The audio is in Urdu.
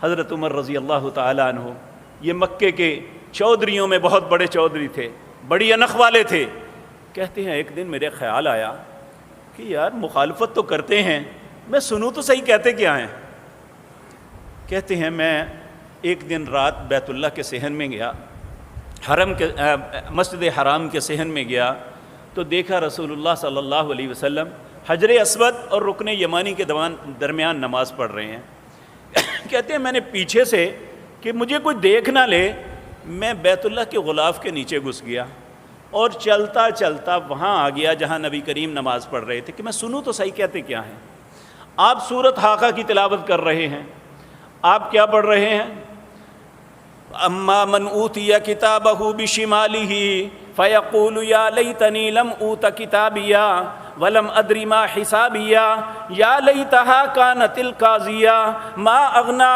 حضرت عمر رضی اللہ تعالیٰ عنہ یہ مکے کے چودھریوں میں بہت بڑے چودھری تھے، بڑی انخ والے تھے۔ کہتے ہیں ایک دن میرے خیال آیا کہ یار مخالفت تو کرتے ہیں، میں سنوں تو صحیح کہتے کیا ہیں۔ کہتے ہیں میں ایک دن رات بیت اللہ کے صحن میں گیا، مسجد حرام کے صحن میں گیا تو دیکھا رسول اللہ صلی اللہ علیہ وسلم حجر اسود اور رکن یمانی کے درمیان نماز پڑھ رہے ہیں۔ کہتے ہیں میں نے پیچھے سے کہ مجھے کوئی دیکھ نہ لے، میں بیت اللہ کے غلاف کے نیچے گھس گیا اور چلتا چلتا وہاں آ گیا جہاں نبی کریم نماز پڑھ رہے تھے کہ میں سنوں تو صحیح کہتے کیا ہیں۔ آپ سورۃ حاقہ کی تلاوت کر رہے ہیں، آپ کیا پڑھ رہے ہیں؟ اما من اوتی کتابہ بشمالہ فیقول یا لیتنی لم اوت کتابیا ولم ادری ما حسابیا یا لیتہا کانت القاضیہ ما اغنی